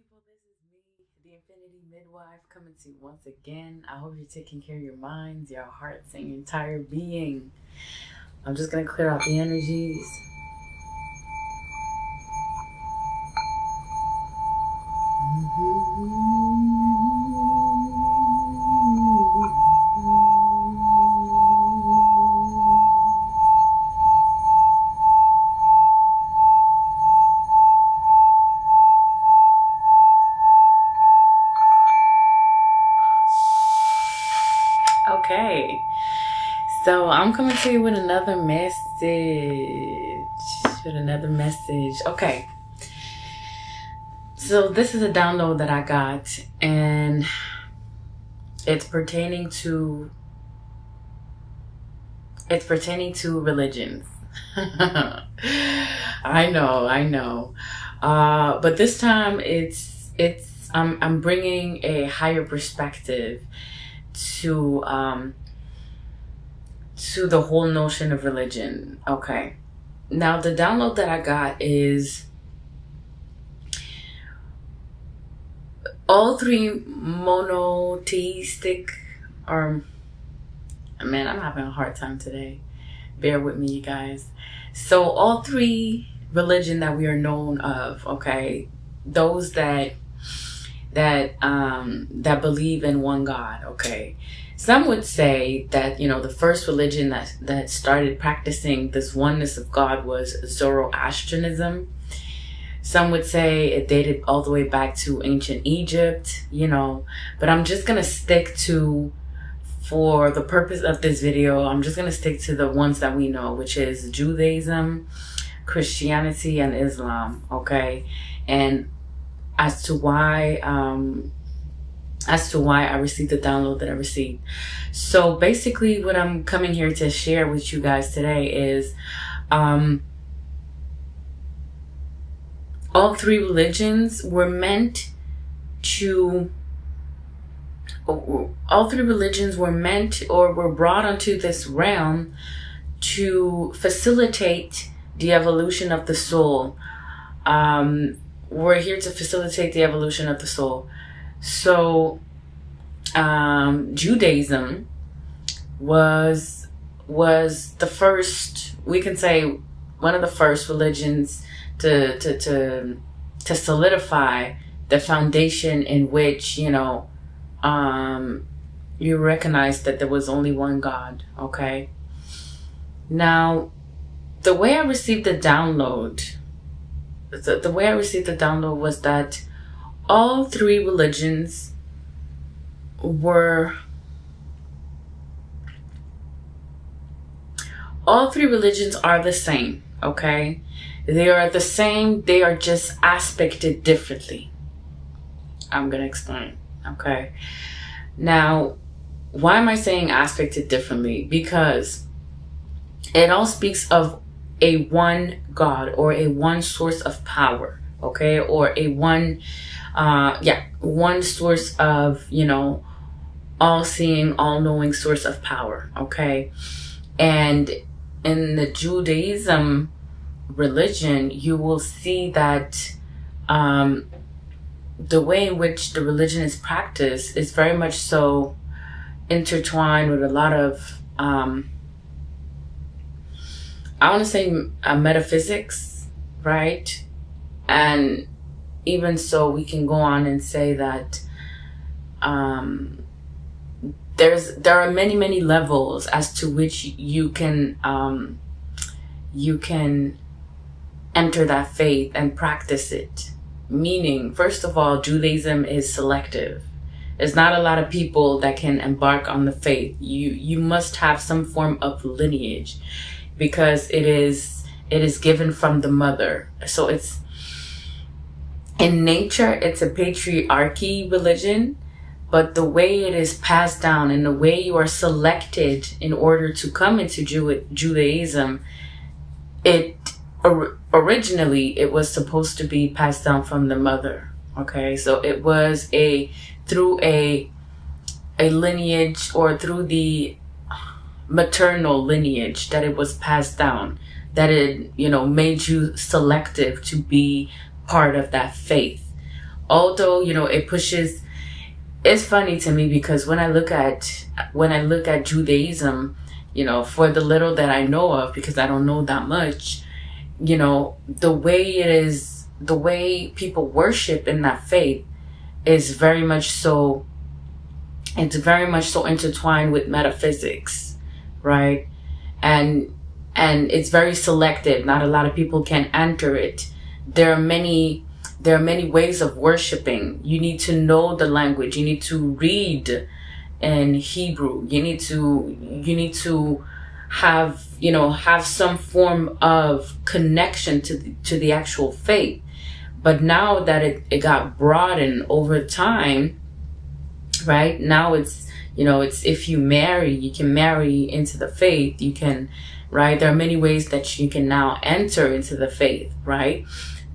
people, this is me, the Infinity Midwife, coming to you once again. I hope you're taking care of your minds, your hearts, and your entire being. I'm just going to clear out the energies. Okay, so I'm coming to you with another message. Okay, so this is a download that I got, and it's pertaining to religions. I know. But this time I'm bringing a higher perspective to the whole notion of religion. Okay, now the download that I got is all three monotheistic, or man, I'm having a hard time today, bear with me, you guys. So all three religion that we are known of, okay, those that believe in one God, okay. Some would say that, the first religion that started practicing this oneness of God was Zoroastrianism. Some would say it dated all the way back to ancient Egypt, but I'm just going to stick to, for the purpose of this video, I'm just going to stick to the ones that we know, which is Judaism, Christianity, and Islam, okay. And as to why I received the download that I received. So basically what I'm coming here to share with you guys today is all three religions were meant or were brought onto this realm to facilitate the evolution of the soul. We're here to facilitate the evolution of the soul. So, Judaism was the first, we can say, one of the first religions to solidify the foundation in which, you recognize that there was only one God, okay? Now, the way I received the download was that all three religions are the same, okay? They are the same, they are just aspected differently. I'm going to explain, okay? Now, why am I saying aspected differently? Because it all speaks of a one God, or a one source of power, okay? Or a one source of, all-seeing, all-knowing source of power, okay? And in the Judaism religion, you will see that the way in which the religion is practiced is very much so intertwined with a lot of I want to say metaphysics, right? And even so, we can go on and say that there are many levels as to which you can enter that faith and practice it. Meaning, first of all, Judaism is selective. There's not a lot of people that can embark on the faith. You must have some form of lineage, because it is given from the mother. So it's, in nature, it's a patriarchy religion, but the way it is passed down and the way you are selected in order to come into Judaism, originally it was supposed to be passed down from the mother. Okay, so it was through a lineage, or through the maternal lineage, that it was passed down, that it made you selective to be part of that faith. although, it pushes, it's funny to me because when I look at Judaism, for the little that I know of, because I don't know that much, the way it is, the way people worship in that faith is very much so, it's very much so intertwined with metaphysics, right? And it's very selective. Not a lot of people can enter it. There are many ways of worshiping. You need to know the language. You need to read in Hebrew. You need to have some form of connection to the actual faith. But now that it got broadened over time, right? Now it's if you marry, you can marry into the faith. You can, right? There are many ways that you can now enter into the faith, right?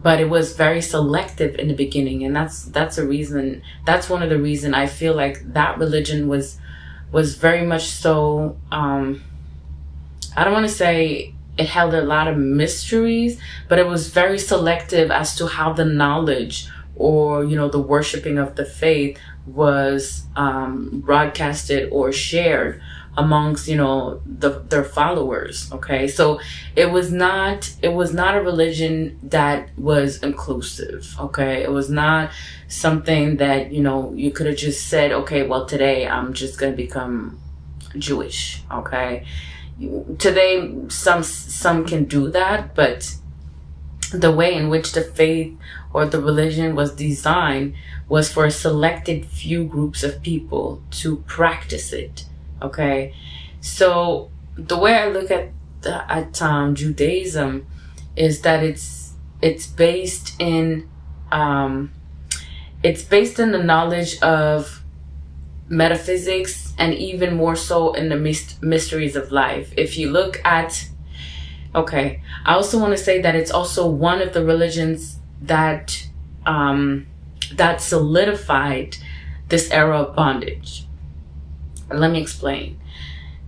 But it was very selective in the beginning, and that's a reason. That's one of the reasons I feel like that religion was very much so. I don't want to say it held a lot of mysteries, but it was very selective as to how the knowledge or the worshiping of the faith was broadcasted or shared amongst their followers. Okay, so it was not a religion that was inclusive. Okay, it was not something that you could have just said, okay, well, today I'm just going to become Jewish. Okay, today some can do that, but the way in which the faith or the religion was designed was for a selected few groups of people to practice it. Okay, so the way I look at Judaism is that it's based in the knowledge of metaphysics, and even more so in the mysteries of life. If you look at, okay, I also want to say that it's also one of the religions that that solidified this era of bondage. Let me explain.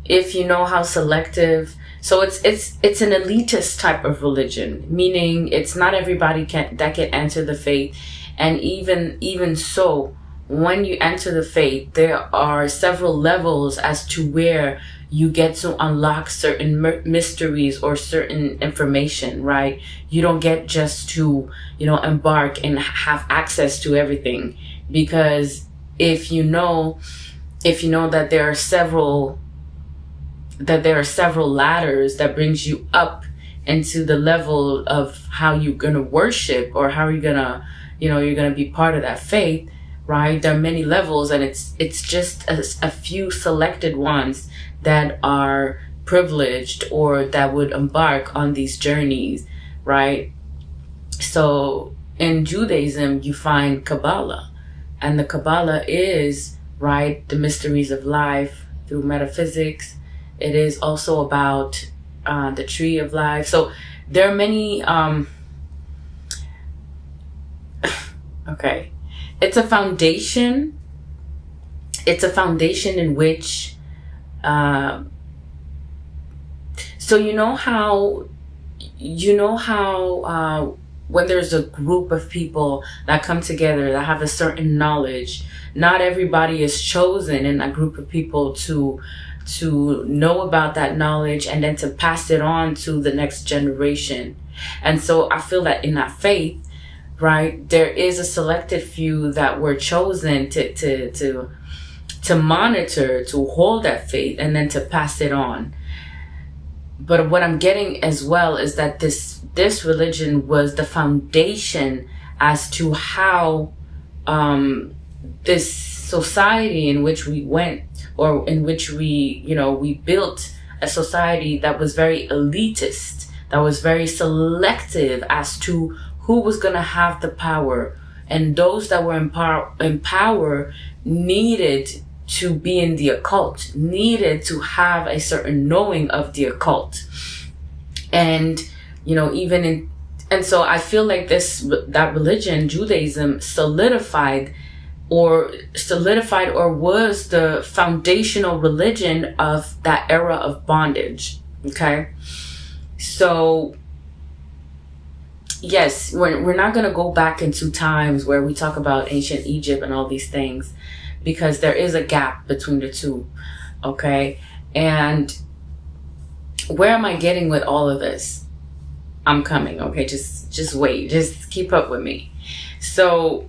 If you know how selective, so it's an elitist type of religion, meaning it's not everybody that can enter the faith, and even so, when you enter the faith, there are several levels as to where you get to unlock certain mysteries or certain information, right? You don't get just to, embark and have access to everything, because if you know that there are several ladders that brings you up into the level of how you're going to worship, or how you're going to, you're going to be part of that faith, right? There are many levels, and it's just a few selected ones that are privileged or that would embark on these journeys, right? So in Judaism, you find Kabbalah, and the Kabbalah is, right, the mysteries of life through metaphysics. It is also about the tree of life. So there are many, okay. It's a foundation in which, so you know how when there's a group of people that come together that have a certain knowledge, not everybody is chosen in a group of people to know about that knowledge and then to pass it on to the next generation. And so I feel that in that faith, right, there is a selected few that were chosen to monitor, to hold that faith, and then to pass it on. But what I'm getting as well is that this religion was the foundation as to how this society in which we went, or in which we built a society that was very elitist, that was very selective as to who was going to have the power, and those that were in power needed to be in the occult, needed to have a certain knowing of the occult. And and so I feel like that religion, Judaism, solidified or was the foundational religion of that era of bondage. Okay, so yes, we're not going to go back into times where we talk about ancient Egypt and all these things, because there is a gap between the two. Okay. And where am I getting with all of this? I'm coming. Okay. Just wait. Just keep up with me. So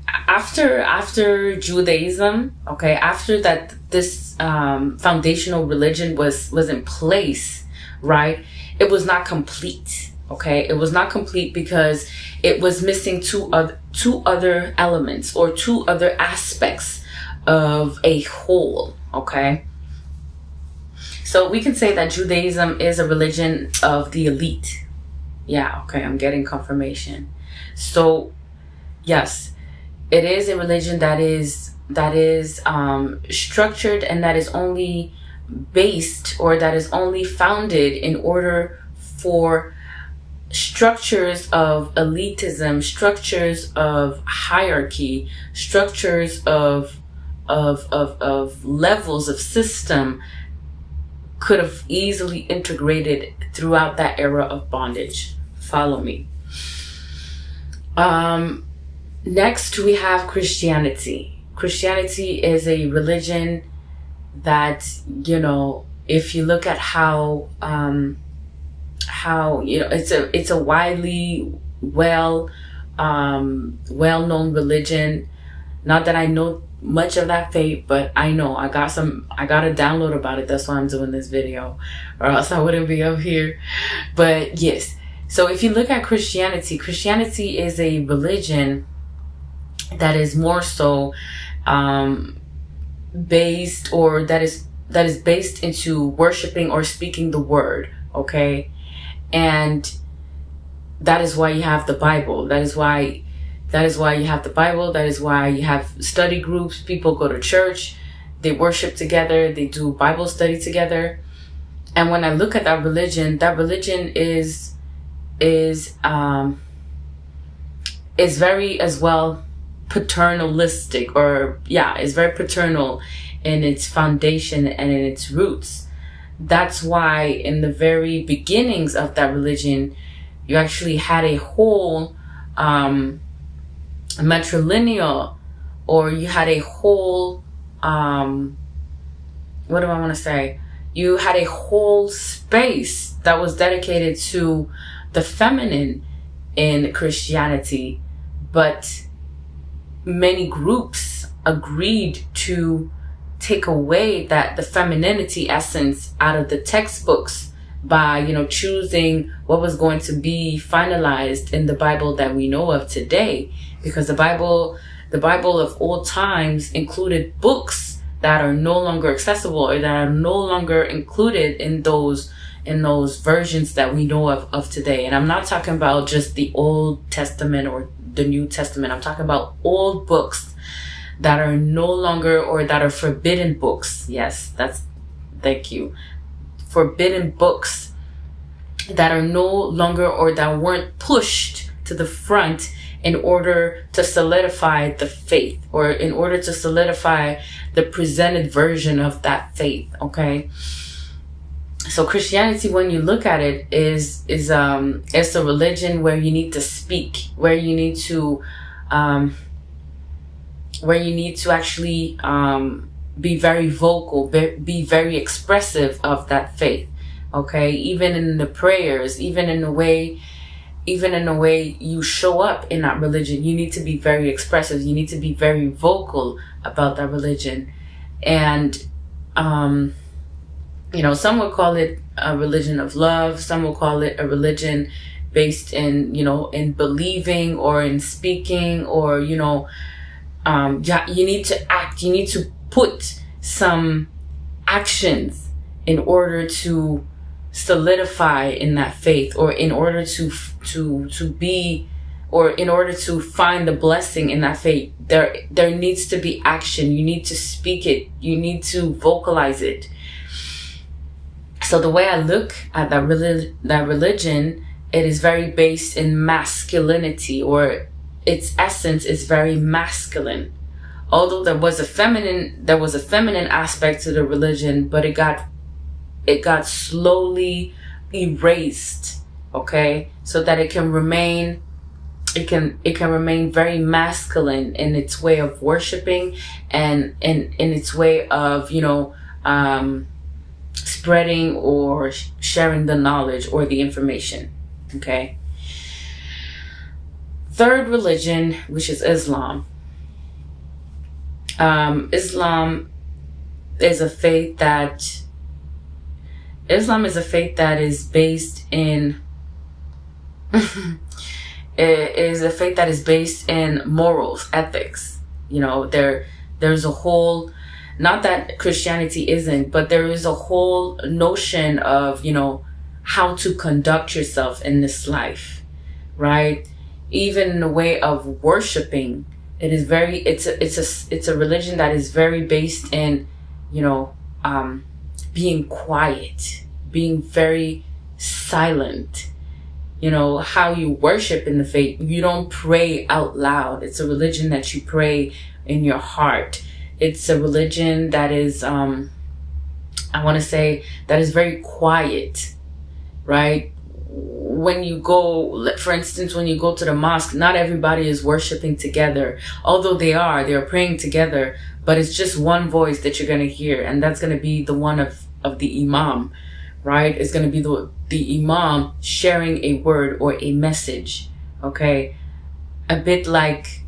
after Judaism, okay, after that, this foundational religion was in place, right? It was not complete. Okay, it was not complete because it was missing two other elements, or two other aspects of a whole. Okay, so we can say that Judaism is a religion of the elite. Yeah, okay, I'm getting confirmation. So yes, it is a religion that is structured, and that is only based, or that is only founded in order for structures of elitism, structures of hierarchy, structures of levels of system could have easily integrated throughout that era of bondage. Follow me. Next, we have Christianity. Christianity is a religion that, if you look at how it's a widely well-known religion. Not that I know much of that faith, but I know I got a download about it. That's why I'm doing this video, or else I wouldn't be up here. But yes, so if you look at Christianity is a religion that is more so based, or that is based into worshiping or speaking the word. Okay. And that is why you have the Bible. That is why you have the Bible. That is why you have study groups. People go to church. They worship together. They do Bible study together. And when I look at that religion is very as well paternalistic, or is very paternal in its foundation and in its roots. That's why in the very beginnings of that religion, you actually had a whole matrilineal, or you had a whole, what do I want to say? You had a whole space that was dedicated to the feminine in Christianity, but many groups agreed to take away the femininity essence out of the textbooks by, choosing what was going to be finalized in the Bible that we know of today. Because the Bible of old times included books that are no longer accessible, or that are no longer included in those versions that we know of today. And I'm not talking about just the Old Testament or the New Testament. I'm talking about old books that are no longer, or that are forbidden books. Yes, thank you. Forbidden books that are no longer, or that weren't pushed to the front in order to solidify the faith, or in order to solidify the presented version of that faith. Okay. So Christianity, when you look at it, is it's a religion where you need to speak, where you need to actually be very vocal, be very expressive of that faith. Okay, even in the prayers, even in the way you show up in that religion, you need to be very expressive. You need to be very vocal about that religion. And some would call it a religion of love. Some will call it a religion based in in believing, or in speaking, or you need to act. You need to put some actions in order to solidify in that faith, or in order to be, or in order to find the blessing in that faith. There needs to be action. You need to speak it. You need to vocalize it. So the way I look at that religion, it is very based in masculinity, or its essence is very masculine. Although there was a feminine aspect to the religion, but it got slowly erased okay? So that it can remain very masculine in its way of worshiping, and in its way of, spreading or sharing the knowledge or the information, okay? Third religion, which is Islam. Islam is a faith that is based in morals, ethics. There's a whole, not that Christianity isn't, but there is a whole notion of, how to conduct yourself in this life, right? Even in the way of worshiping, it's a religion that is very based in, being quiet, being very silent. How you worship in the faith, you don't pray out loud. It's a religion that you pray in your heart. It's a religion that is, that is very quiet, right? When you go, for instance, when you go to the mosque, not everybody is worshiping together. Although they are praying together, but it's just one voice that you're going to hear. And that's going to be the one of the imam, right? It's going to be the imam sharing a word or a message. Okay. A bit like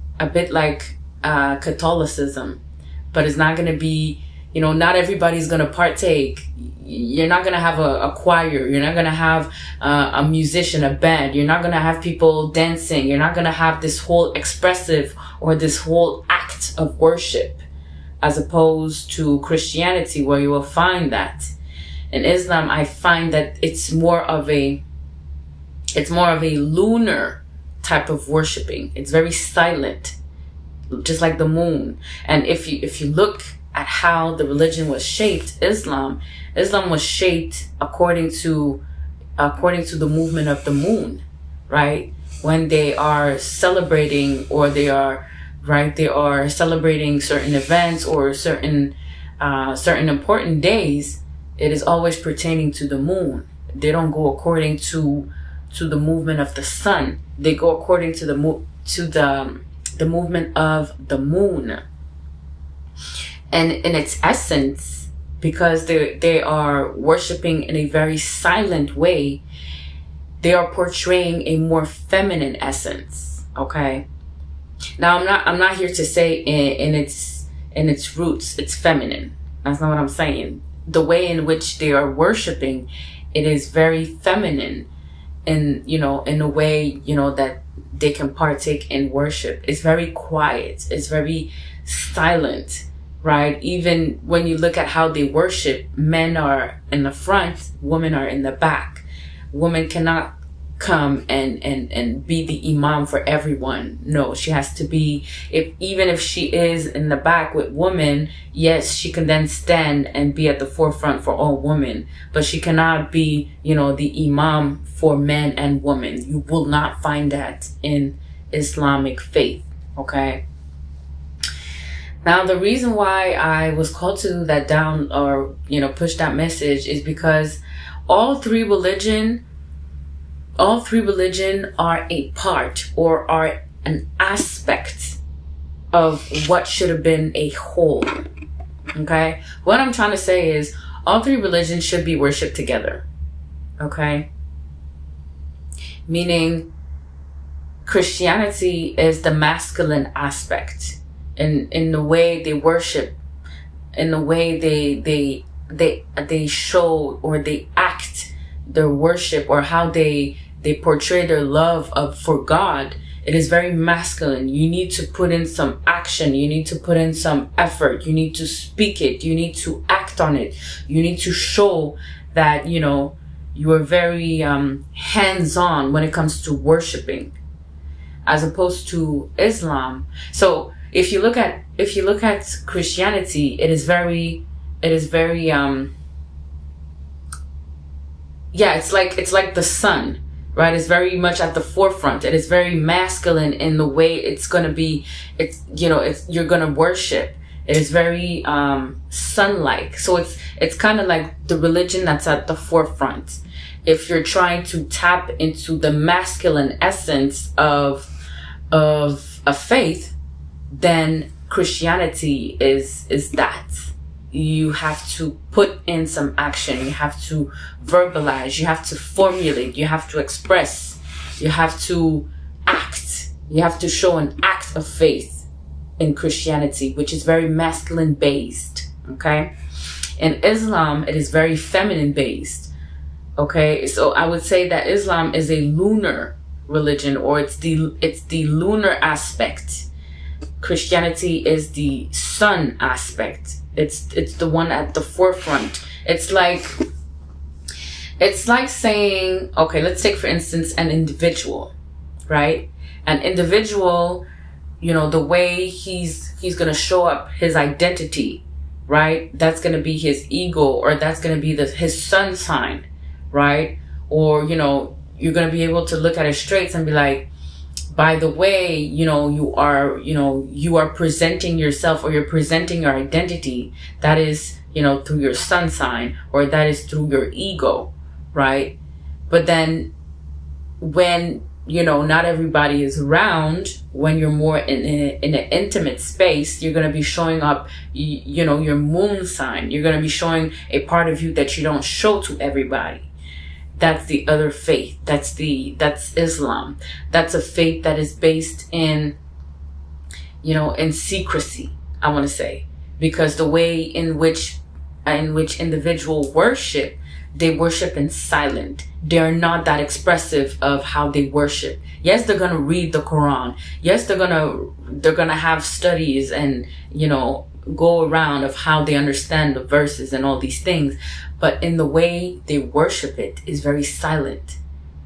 Catholicism, but it's not going to be, not everybody's going to partake. You're not going to have a choir. You're not going to have a musician, a band. You're not going to have people dancing. You're not going to have this whole expressive or this whole act of worship, as opposed to Christianity, where you will find that. In Islam, I find that it's more of a lunar type of worshiping. It's very silent, just like the moon. And if you look at how the religion was shaped, Islam was shaped according to the movement of the moon, right? When they are celebrating, or they are celebrating certain events or certain important days, it is always pertaining to the moon. They don't go according to the movement of the sun. They go according to the movement of the moon. And in its essence, because they are worshiping in a very silent way, they are portraying a more feminine essence. Okay. Now I'm not here to say in its roots it's feminine. That's not what I'm saying. The way in which they are worshiping, it is very feminine, in a way, that they can partake in worship. It's very quiet. It's very silent, right? Even when you look at how they worship, men are in the front, women are in the back. Women cannot come and be the imam for everyone. No, she has to be, even if she is in the back with women, yes, she can then stand and be at the forefront for all women, but she cannot be, the imam for men and women. You will not find that in Islamic faith. Okay. Now, the reason why I was called to that down, or, push that message, is because all three religion are a part, or are an aspect of what should have been a whole. Okay? What I'm trying to say is all three religions should be worshipped together. Okay? Meaning Christianity is the masculine aspect in the way they worship, in the way they show or they act their worship, or how they portray their love for God. It is very masculine. You need to put in some action. You need to put in some effort. You need to speak it. You need to act on it. You need to show that, you are very hands-on when it comes to worshiping, as opposed to Islam. So if you look at Christianity, it is very it's like the sun, right? It's very much at the forefront. It is very masculine in the way it's going to be. You're going to worship. It is very sun-like. So it's kind of like the religion that's at the forefront. if you're trying to tap into the masculine essence of a faith, then Christianity is that. You have to put in some action. You have to verbalize. You have to formulate. You have to express. You have to act. You have to show an act of faith in Christianity, which is very masculine based. Okay. In Islam, it is very feminine based. Okay. So I would say that Islam is a lunar religion, or it's the lunar aspect. Christianity is the sun aspect. It's the one at the forefront. It's like saying, okay, let's take for instance an individual, right? An individual, the way he's gonna show up, his identity, right? That's gonna be his ego, or that's gonna be his sun sign, right? Or you're gonna be able to look at his traits and be like, by the way, you are presenting yourself, or you're presenting your identity, that is, through your sun sign, or that is through your ego, right? But then when, not everybody is around, when you're more in an intimate space, you're going to be showing up, your moon sign. You're going to be showing a part of you that you don't show to everybody. That's the other faith. That's Islam. That's a faith that is based in, in secrecy, I want to say, because the way in which individual worship, they worship in silent. They're not that expressive of how they worship. Yes, they're going to read the Quran. Yes, they're going to have studies and, go around of how they understand the verses and all these things. But in the way they worship it is very silent,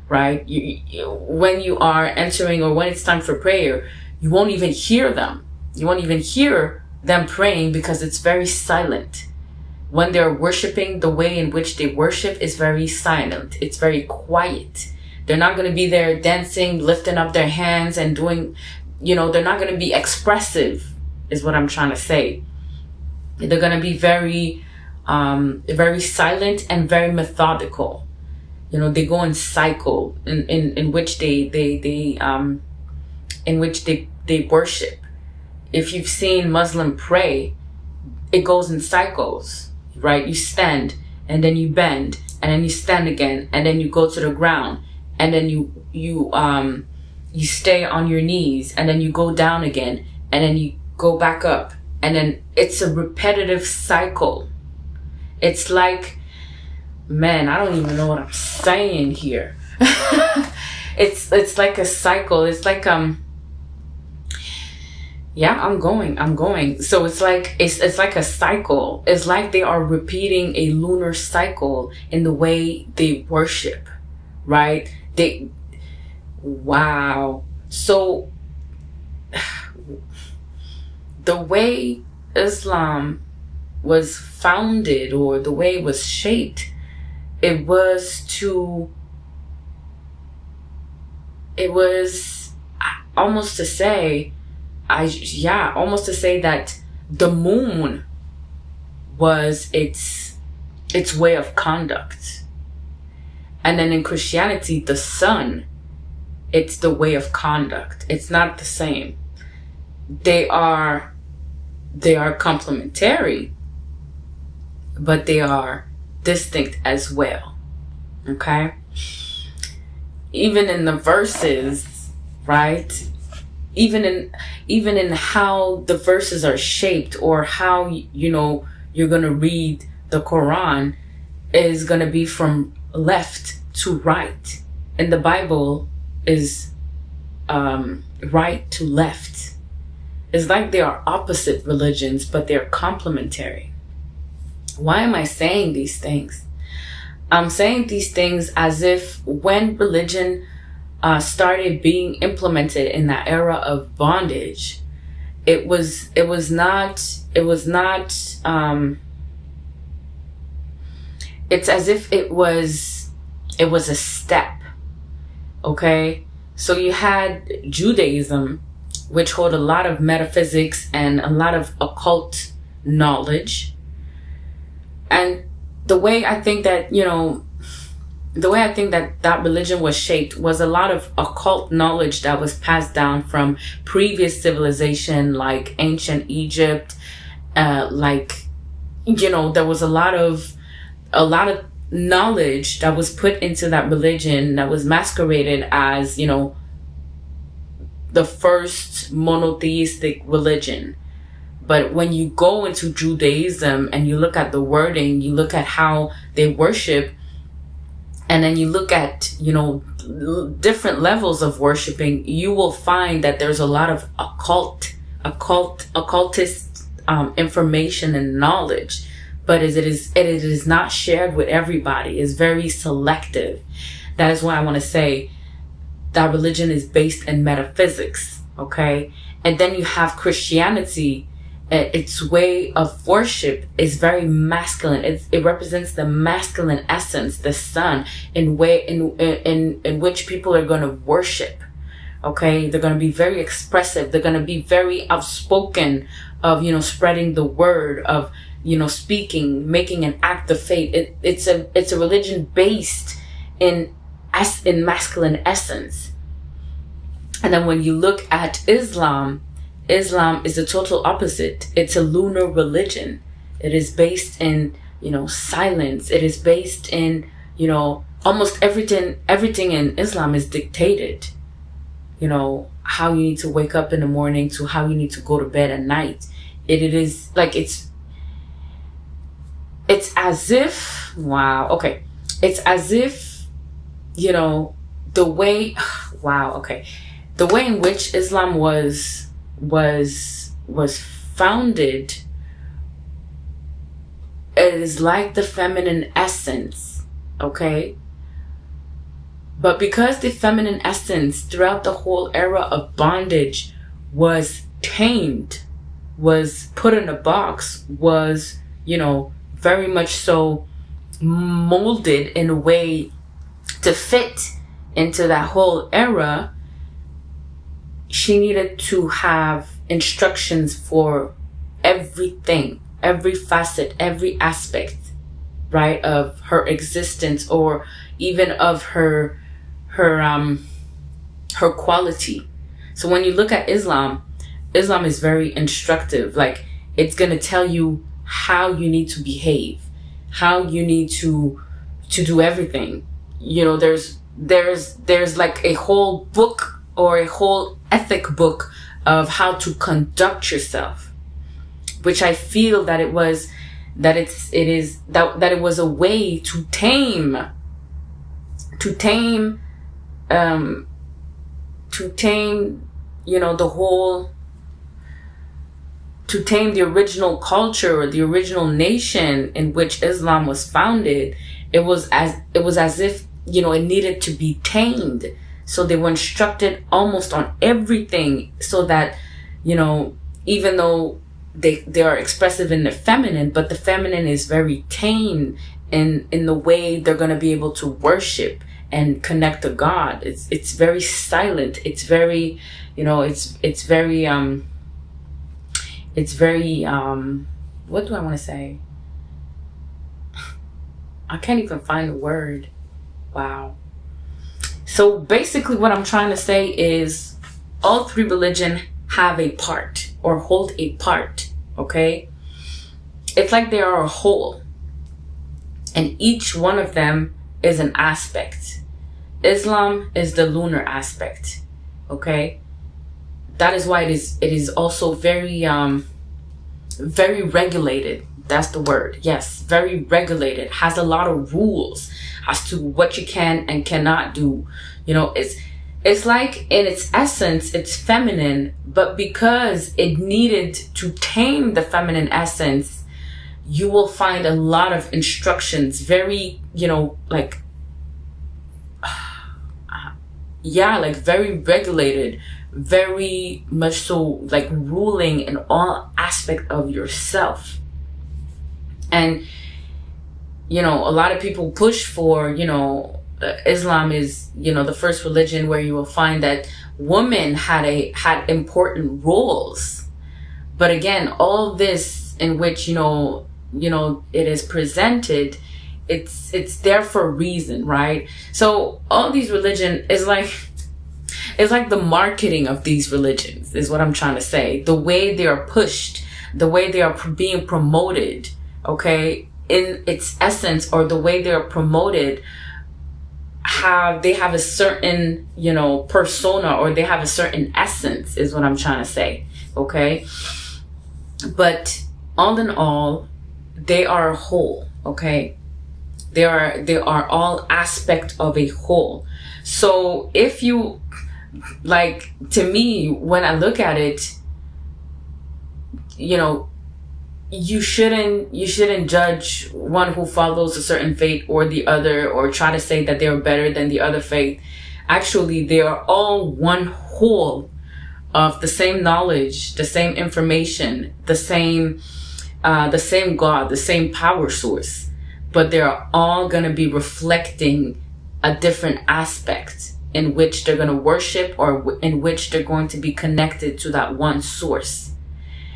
right? When you are entering, or when it's time for prayer, you won't even hear them. You won't even hear them praying, because it's very silent. When they're worshiping, the way in which they worship is very silent. It's very quiet. They're not going to be there dancing, lifting up their hands and doing, they're not going to be expressive, is what I'm trying to say. They're going to be very silent and very methodical. They go in cycle in which they worship. If you've seen Muslim pray, it goes in cycles, right? You stand and then you bend and then you stand again and then you go to the ground and then you stay on your knees and then you go down again and then you go back up, and then it's a repetitive cycle. It's like, man, I don't even know what I'm saying here. It's like a cycle. It's like yeah, I'm going. So it's like a cycle. It's like they are repeating a lunar cycle in the way they worship, right? Wow. So the way Islam was founded, or the way it was shaped, it was almost to say that the moon was its way of conduct. And then in Christianity, the sun, it's the way of conduct. It's not the same. They are complementary, but they are distinct as well. Okay? Even in the verses, right? Even in how the verses are shaped, or how you're going to read the Quran, is going to be from left to right. And the Bible is right to left. It's like they are opposite religions, but they're complementary. Why am I saying these things? I'm saying these things as if when religion started being implemented in that era of bondage, it was not it's as if it was a step. Okay, so you had Judaism, which hold a lot of metaphysics and a lot of occult knowledge. And the way I think that, the way I think that that religion was shaped was a lot of occult knowledge that was passed down from previous civilization, like ancient Egypt. There was a lot of knowledge that was put into that religion that was masqueraded as, the first monotheistic religion. But when you go into Judaism and you look at the wording, you look at how they worship, and then you look at, different levels of worshiping, you will find that there's a lot of occultist information and knowledge. But it is not shared with everybody. It's very selective. That is why I want to say that religion is based in metaphysics, okay? And then you have Christianity. Its way of worship is very masculine. It represents the masculine essence, the sun, in which people are going to worship, okay? They're going to be very expressive. They're going to be very outspoken of, spreading the word, of, speaking, making an act of faith. It's a religion based in masculine essence. And then when you look at Islam is the total opposite. It's a lunar religion. It is based in, silence. It is based in, almost everything in Islam is dictated. How you need to wake up in the morning to how you need to go to bed at night. It is like, it's as if, wow, okay. It's as if, the way, wow, okay. The way in which Islam was founded, it is like the feminine essence, okay? But because the feminine essence throughout the whole era of bondage was tamed, was put in a box, was, very much so molded in a way to fit into that whole era, she needed to have instructions for everything, every facet, every aspect, right, of her existence, or even of her quality. So when you look at Islam is very instructive. Like, it's going to tell you how you need to behave, how you need to do everything. There's like a whole book or a whole ethic book of how to conduct yourself, which I feel that it was a way to tame the original culture or the original nation in which Islam was founded. It was as if, it needed to be tamed. So they were instructed almost on everything, so that, even though they are expressive in the feminine, but the feminine is very tame in the way they're going to be able to worship and connect to God. It's very silent. It's very, it's very, what do I want to say? I can't even find the word. Wow. So basically what I'm trying to say is all three religions have a part or hold a part, okay? It's like they are a whole, and each one of them is an aspect. Islam is the lunar aspect, okay? That is why it is also very very regulated. That's the word. Yes, very regulated. Has a lot of rules as to what you can and cannot do. It's like, in its essence, it's feminine, but because it needed to tame the feminine essence, you will find a lot of instructions, very, like very regulated, very much so, like ruling in all aspect of yourself. And, a lot of people push for, Islam is, the first religion where you will find that women had important roles. But again, all this in which, it is presented it's there for a reason, right? So all these religion is like, it's like the marketing of these religions is what I'm trying to say. The way they are pushed, the way they are being promoted, okay, in its essence, or the way they are promoted, they have a certain, persona, or they have a certain essence is what I'm trying to say, okay? But all in all, they are a whole, okay? They are all aspect of a whole. So if you, like, to me, when I look at it, you shouldn't judge one who follows a certain faith or the other, or try to say that they're better than the other faith. Actually, they are all one whole of the same knowledge, the same information, the same God, the same power source. But they're all going to be reflecting a different aspect in which they're going to worship, or in which they're going to be connected to that one source.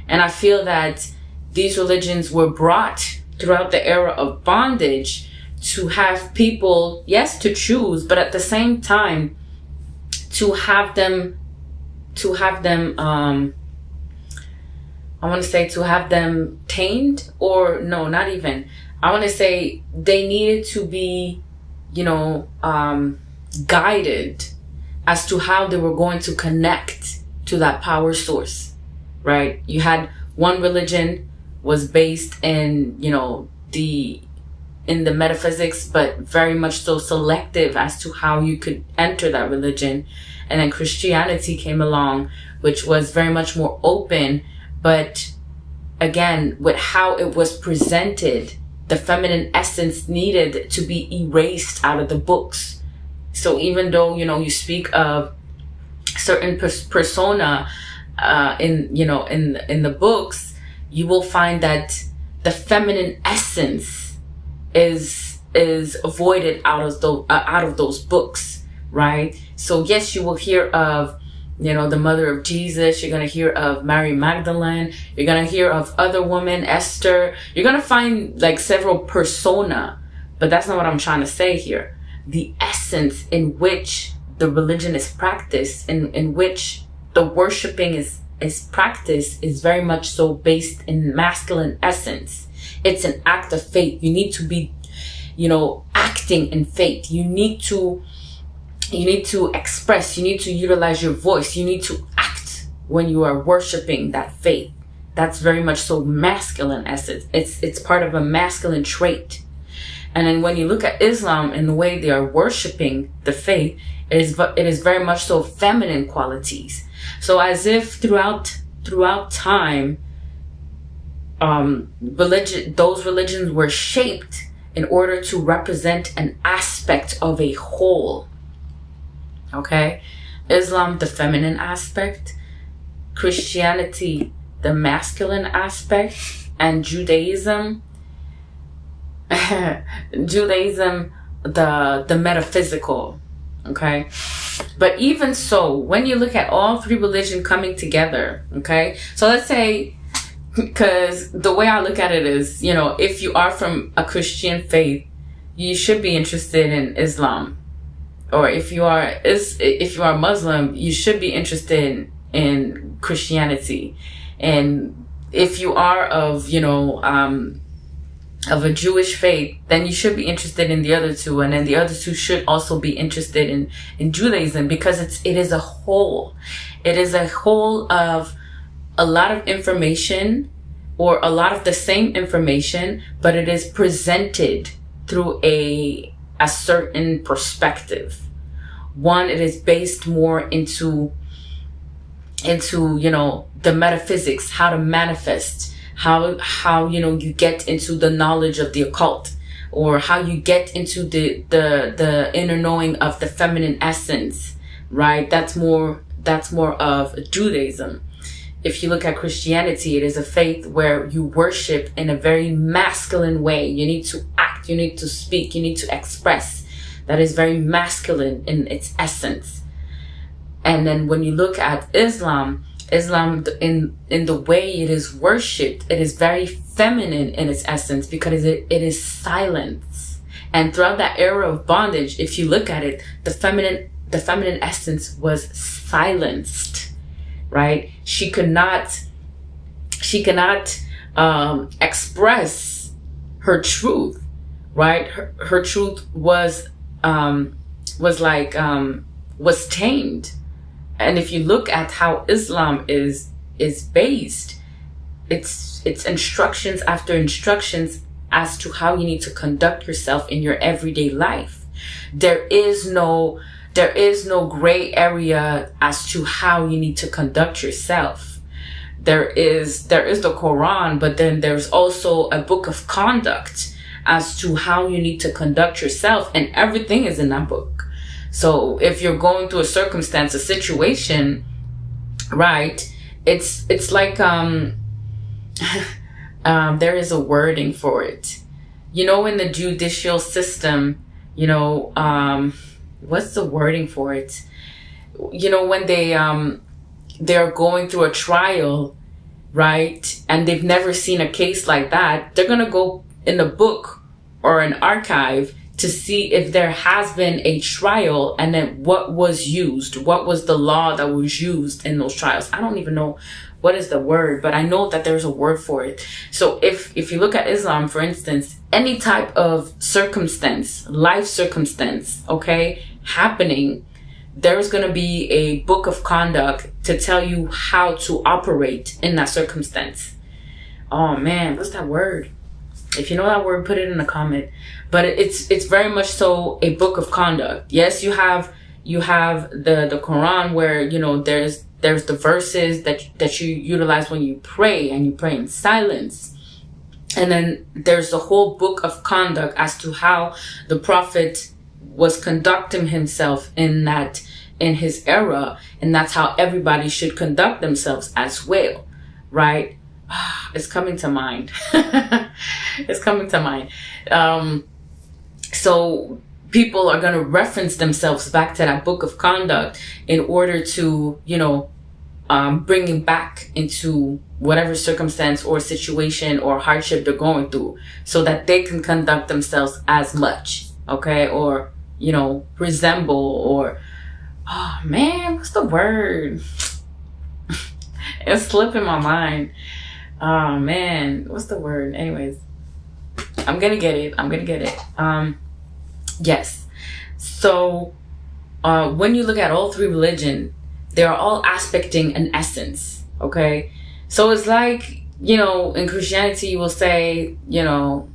And I feel that these religions were brought throughout the era of bondage to have people, yes, to choose, but at the same time to have them I want to say to have them tamed, or no, not even. I want to say they needed to be, guided as to how they were going to connect to that power source, right? You had one religion was based in, in the metaphysics, but very much so selective as to how you could enter that religion. And then Christianity came along, which was very much more open, but again, with how it was presented, the feminine essence needed to be erased out of the books. So even though, you speak of certain persona, in the books, you will find that the feminine essence is avoided out of those books, right? So yes, you will hear of, the mother of Jesus. You're going to hear of Mary Magdalene. You're going to hear of other women, Esther. You're going to find like several persona, but that's not what I'm trying to say here. The essence in which the religion is practiced, in which the worshiping is practiced, is very much so based in masculine essence. It's an act of faith. You need to be, acting in faith. You need to express, you need to utilize your voice. You need to act when you are worshiping that faith. That's very much so masculine essence. It's part of a masculine trait. And then when you look at Islam and the way they are worshiping the faith, it is very much so feminine qualities. So as if throughout time, those religions were shaped in order to represent an aspect of a whole. Okay? Islam, the feminine aspect, Christianity, the masculine aspect, and Judaism, the metaphysical. Okay? But even so, when you look at all three religions coming together, okay? So let's say, because the way I look at it is, if you are from a Christian faith, you should be interested in Islam. Or if you are Muslim, you should be interested in Christianity. And if you are of a Jewish faith, then you should be interested in the other two. And then the other two should also be interested in Judaism, because it is a whole. It is a whole of a lot of information, or a lot of the same information, but it is presented through a certain perspective. One, it is based more into the metaphysics, how to manifest, how you get into the knowledge of the occult, or how you get into the inner knowing of the feminine essence, right? That's more of Judaism. If you look at Christianity, it is a faith where you worship in a very masculine way. You need to act, you need to speak, you need to express. That is very masculine in its essence. And then when you look at Islam in the way it is worshipped, it is very feminine in its essence, because it is silence. And throughout that era of bondage, if you look at it, the feminine essence was silenced, right? She could not express her truth, right? Her truth was tamed. And if you look at how Islam is based, it's instructions after instructions as to how you need to conduct yourself in your everyday life. There is no gray area as to how you need to conduct yourself. There is the Quran, but then there's also a book of conduct as to how you need to conduct yourself, and everything is in that book. So if you're going through a circumstance, a situation, right, it's like there is a wording for it. You know, in the judicial system, you know, what's the wording for it? You know, when they're going through a trial, right, and they've never seen a case like that, they're gonna go in the book or an archive to see if there has been a trial, and then what was used, what was the law that was used in those trials. I don't even know what is the word, but I know that there's a word for it. So if you look at Islam, for instance, any type of circumstance, life circumstance, okay, happening, there's going to be a book of conduct to tell you how to operate in that circumstance. Oh man, what's that word? If you know that word, put it in a comment. But it's very much so a book of conduct. Yes, you have the Quran, where, you know, there's the verses that you utilize when you pray, and you pray in silence. And then there's the whole book of conduct as to how the Prophet was conducting himself in his era, and that's how everybody should conduct themselves as well, right? It's coming to mind. It's coming to mind. So people are going to reference themselves back to that book of conduct in order to, you know, bring it back into whatever circumstance or situation or hardship they're going through, so that they can conduct themselves as much, okay? Or, you know, resemble, or, oh man, what's the word? It's slipping my mind. Oh man, what's the word? Anyways, I'm gonna get it. Yes. So, when you look at all three religions, they are all aspecting an essence, okay? So it's like, you know, in Christianity, you will say, you know,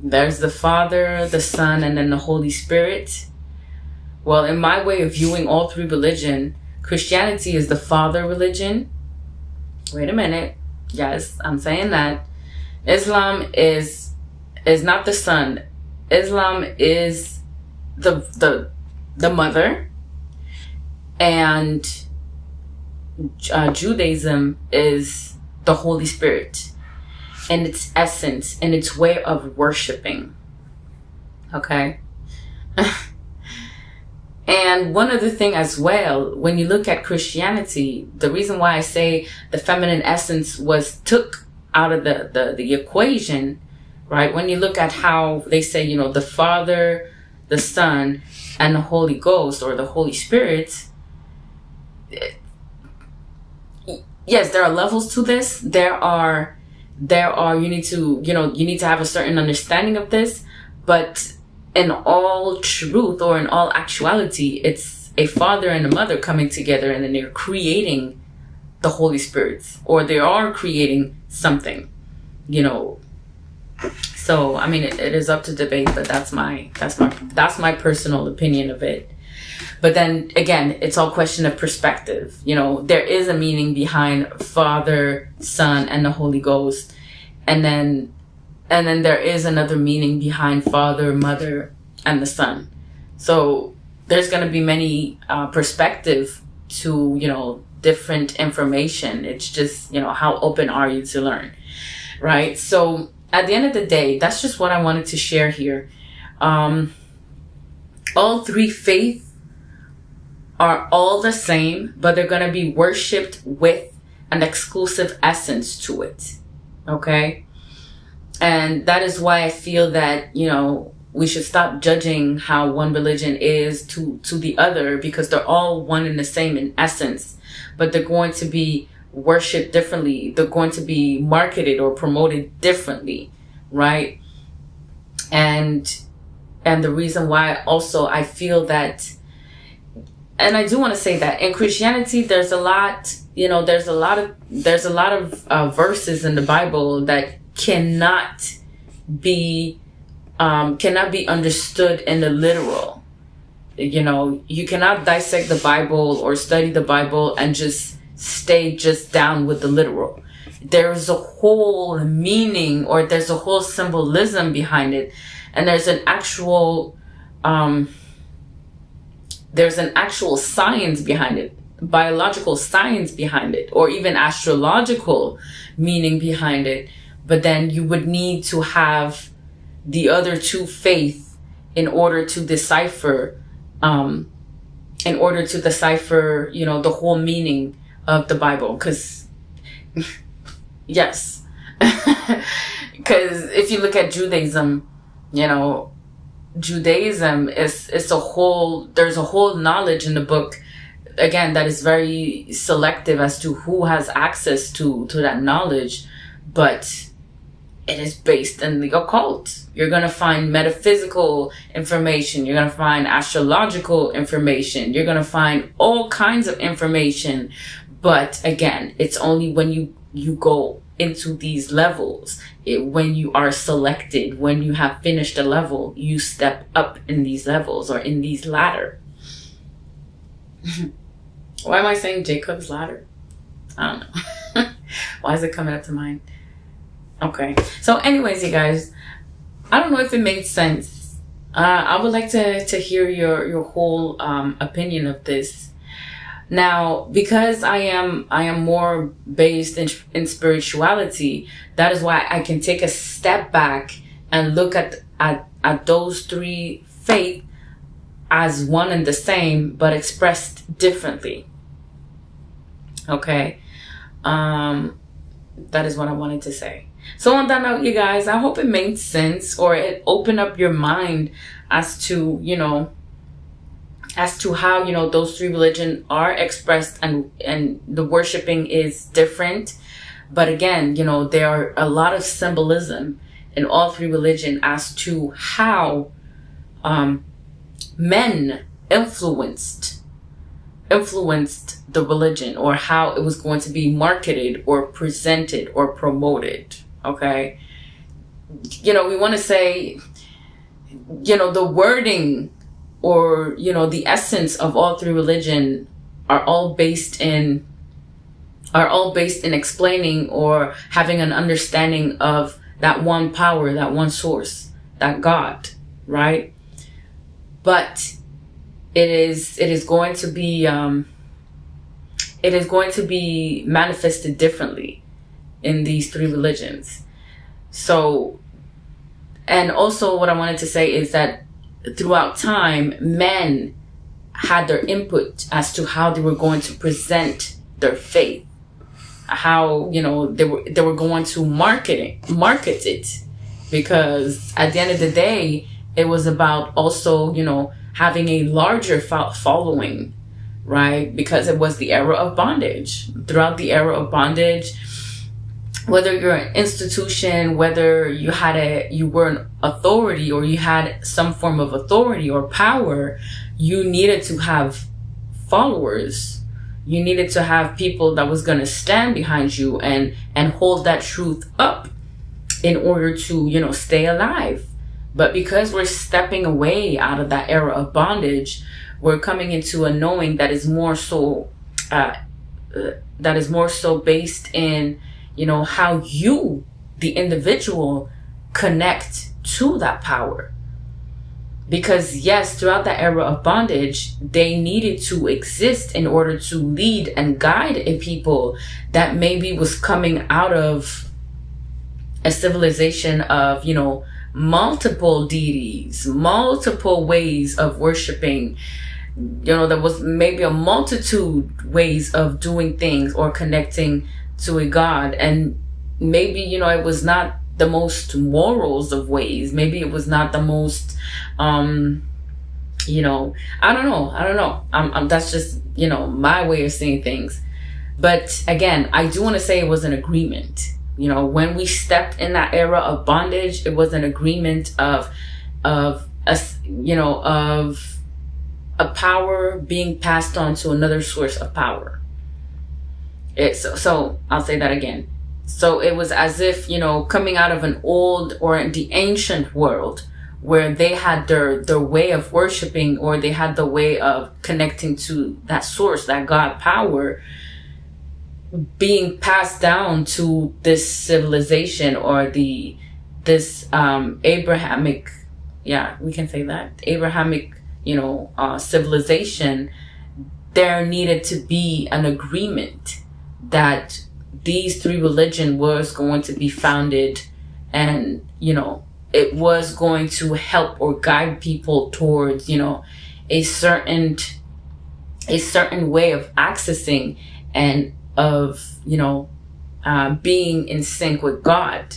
there's the Father, the Son, and then the Holy Spirit. Well, in my way of viewing all three religions, Christianity is the Father religion. Wait a minute. Yes, I'm saying that. Islam is not the Son. Islam is the mother, and Judaism is the Holy Spirit, and its essence and its way of worshiping. Okay. And one other thing as well, when you look at Christianity, the reason why I say the feminine essence was took out of the equation, right? When you look at how they say, you know, the Father, the Son, and the Holy Ghost, or the Holy Spirit, yes, there are levels to this. There are, you need to have a certain understanding of this, but in all truth, or in all actuality, it's a father and a mother coming together, and then they're creating the Holy Spirit, or they are creating something, you know. So, I mean, it is up to debate, but that's my personal opinion of it. But then again, it's all question of perspective. You know, there is a meaning behind Father, Son, and the Holy Ghost. And then there is another meaning behind Father, Mother, and the Son. So there's going to be many perspective to, you know, different information. It's just, you know, how open are you to learn, right? So at the end of the day, that's just what I wanted to share here. All three faiths are all the same, but they're going to be worshipped with an exclusive essence to it. Okay? And that is why I feel that, we should stop judging how one religion is to the other, because they're all one and the same in essence, but they're going to be worshipped differently. They're going to be marketed or promoted differently, right? And the reason why also I feel that, and I do want to say that in Christianity, there's a lot of verses in the Bible that cannot be understood in the literal. You cannot dissect the Bible or study the Bible and just stay just down with the literal. There's a whole meaning, or there's a whole symbolism behind it, and there's an actual science behind it, biological science behind it, or even astrological meaning behind it. But then you would need to have the other two faith in order to decipher, the whole meaning of the Bible. Because, yes, because if you look at Judaism, Judaism there's a whole knowledge in the book, again, that is very selective as to who has access to that knowledge, but it is based in the occult. You're going to find metaphysical information. You're going to find astrological information. You're going to find all kinds of information. But again, it's only when you go into these levels, when you are selected, when you have finished a level, you step up in these levels or in these ladder. Why am I saying Jacob's ladder? I don't know. Why is it coming up to mind? Okay. So anyways, you guys, I don't know if it made sense. I would like to hear your whole opinion of this. Now, because I am more based in spirituality, that is why I can take a step back and look at those three faiths as one and the same, but expressed differently. Okay. That is what I wanted to say. So on that note, you guys, I hope it made sense, or it opened up your mind as to, how, those three religions are expressed, and the worshiping is different. But again, there are a lot of symbolism in all three religions as to how men influenced the religion, or how it was going to be marketed or presented or promoted. Okay. We want to say, the wording or, the essence of all three religions are all based in explaining or having an understanding of that one power, that one source, that God, right? But it is going to be manifested differently in these three religions. So, and also what I wanted to say is that throughout time, men had their input as to how they were going to present their faith, how, they were going to market it, because at the end of the day, it was about also, having a larger following, right? Because it was the era of bondage. Throughout the era of bondage, whether you're an institution, whether you were an authority, or you had some form of authority or power, you needed to have followers. You needed to have people that was going to stand behind you and hold that truth up in order to, stay alive. But because we're stepping away out of that era of bondage, we're coming into a knowing that is more so based in, how you, the individual, connect to that power. Because yes, throughout that era of bondage, they needed to exist in order to lead and guide a people that maybe was coming out of a civilization of, multiple deities, multiple ways of worshiping. There was maybe a multitude ways of doing things or connecting to a God. And maybe, it was not the most morals of ways. Maybe it was not the most, you know, I don't know. That's just, you know, my way of seeing things. But again, I do want to say it was an agreement. You know, when we stepped in that era of bondage, it was an agreement of us, you know, of a power being passed on to another source of power. So I'll say that again. So it was as if, you know, coming out of an old or the ancient world where they had their way of worshiping, or they had the way of connecting to that source, that God power, being passed down to this civilization, or this Abrahamic, yeah, we can say that, Abrahamic, you know, civilization. There needed to be an agreement that these three religion was going to be founded, and, you know, it was going to help or guide people towards, you know, a certain way of accessing and of, you know, being in sync with God.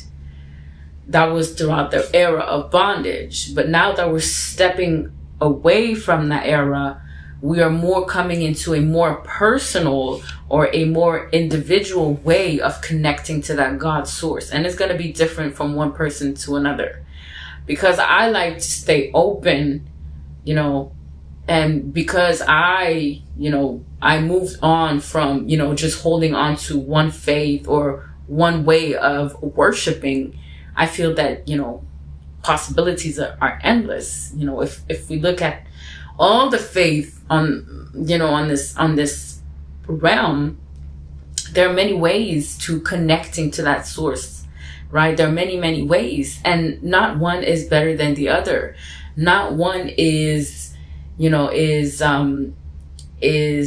That was throughout the era of bondage. But now that we're stepping away from that era, we are more coming into a more personal or a more individual way of connecting to that God source. And it's going to be different from one person to another. Because I like to stay open, you know, and because I moved on from, you know, just holding on to one faith or one way of worshiping, I feel that, you know, possibilities are endless. You know, if we look at all the faith on this realm, there are many ways to connecting to that source, right? There are many ways, and not one is better than the other. Not one is, you know, is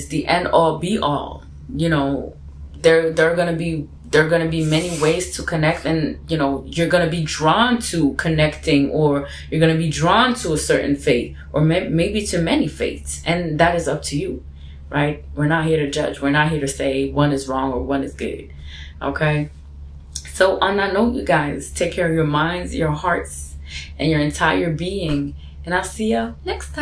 the end all be all. You know, there are gonna be many ways to connect, and, you know, you're gonna be drawn to connecting, or you're gonna be drawn to a certain faith, or maybe to many faiths, and that is up to you, right? We're not here to judge. We're not here to say one is wrong or one is good. Okay. So on that note, you guys, take care of your minds, your hearts, and your entire being, and I'll see you next time.